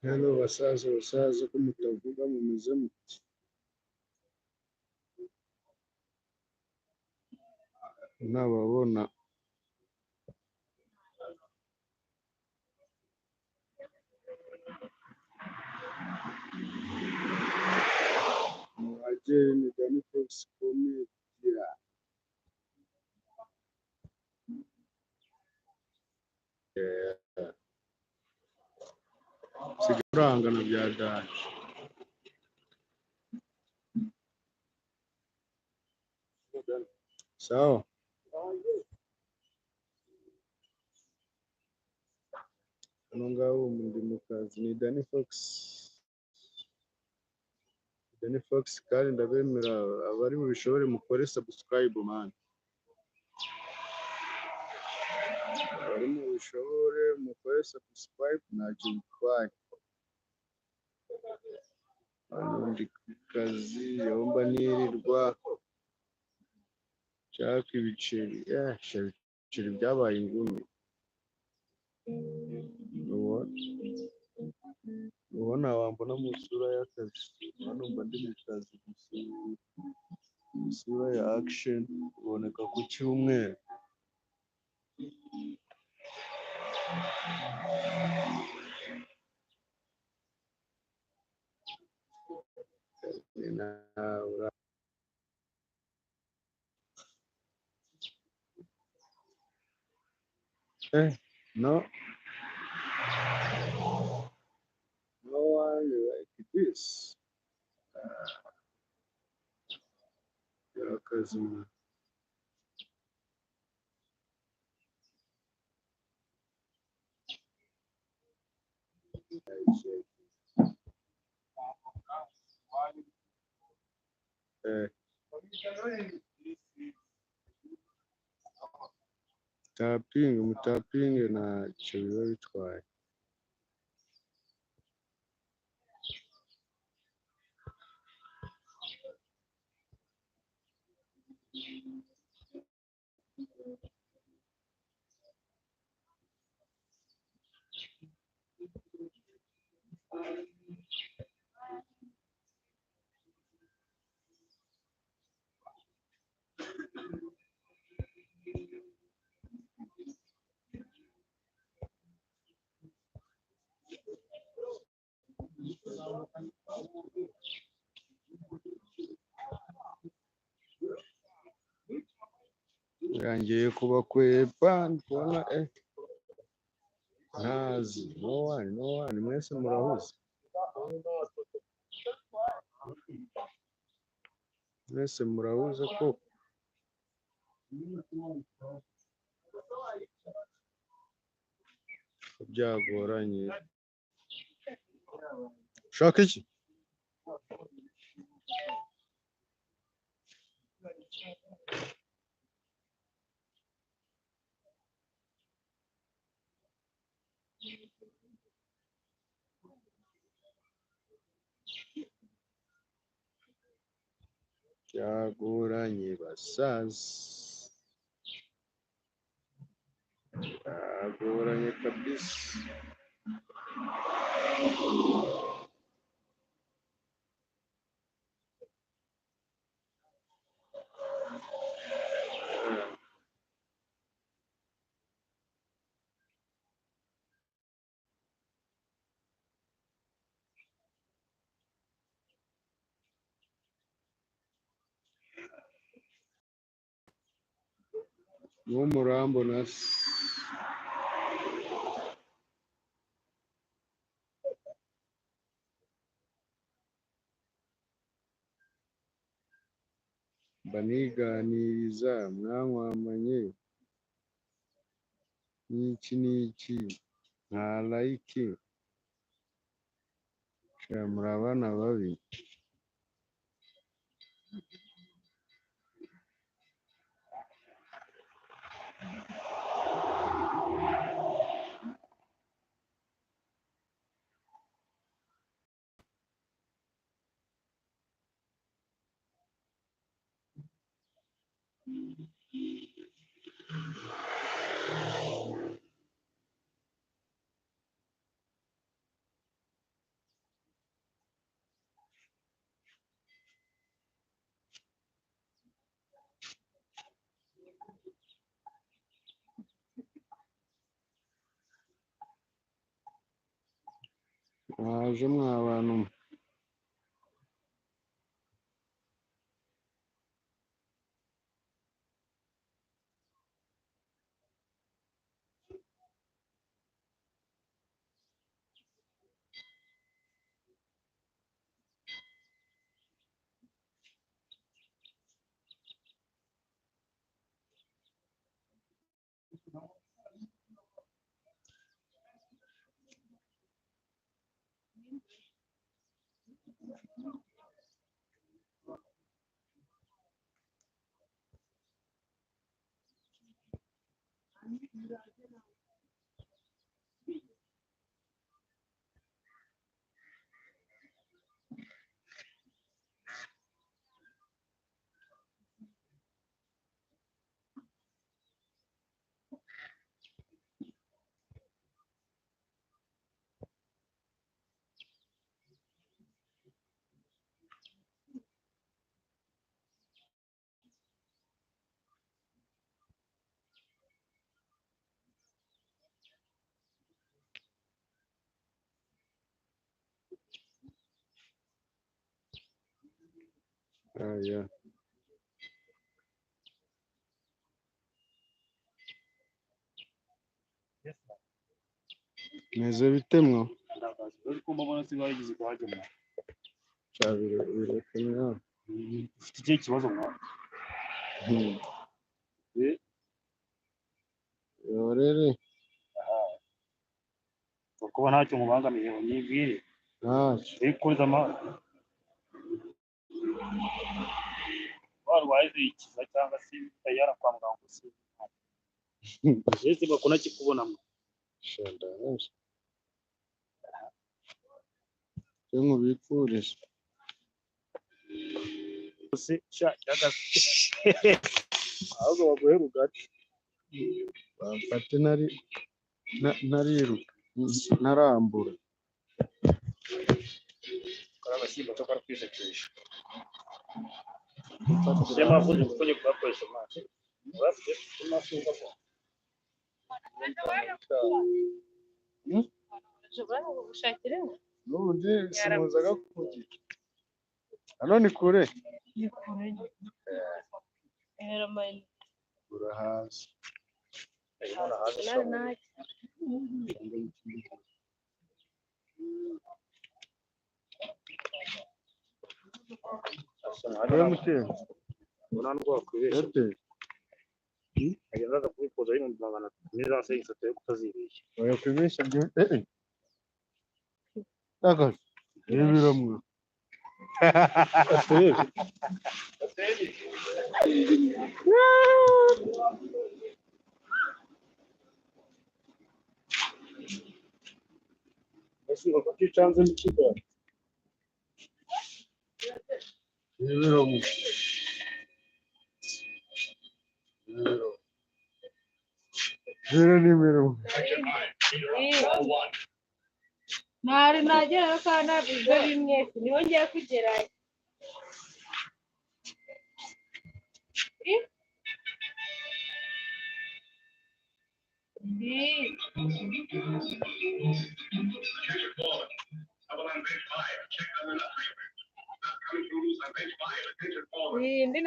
Hello basaza ko mutavuga mumeze muti nababona mwagere ni Danny Fox Comedia sigarangana bya daje sawa hano ngaho ndi mu kazi ni Danny Fox kandi ndabemera abari mu bishobore mukore subscribe man abari mu bishobore mukore subscribe ntacyo bitwaye hano ndi ku kazi yomba nirirwa nshaka ibiceri ibiceri byabaye ingumi ubona wambona mu isura y'akazi hano mba ndi mu kazi gusa isura ya action iboneka ku cyumweru no one like this akazi mutapinge ntacyo biba bitwaye yangiye kubakwepa ndabona ntazi no one mwese murahuze ko byagoranye ushaka iki byagoranye basaza byagoranye kabisa n'umurambo na se. Baniganiriza mwankwamanye n'iki n'iki nta like muri abana babi. Mwaje mwa bantu mwe. Aya meze bite mwo? Birakomeye. Ufite ikihe kibazo mwana? Yorere Kuba ntacyo mubangamiye nyibwire. ntacyo. Kuriza amahoro. Warwaye ikiza cyangwa se tayara kwa muganga se. Ese bakona kikubonamo. Shanda hose. Cyo nkubipfuriza. Se sha cyagase. Ahubwo baguhe rugari. Bamfate nariruka narambura. Kora abashyimba cyo kwisekesha. Sema vuze kuko kubakoresha amazi. Urafite amazi ngabo. N'ubundi simuzaga kugira. Hano ni kure. Ni kure. Urahazi. Wewe muteye. Unango wakwibesha. Agenda kubikoza yino ndangana neza se isate kutazibeshya. Oya kwibesha byo Taka. Ibiramwe. Ese bakati chanze mkiba. Ibiramwe. Nimero. Ntari nagera kandi nabyo bimwe niho ngiye kugerayo.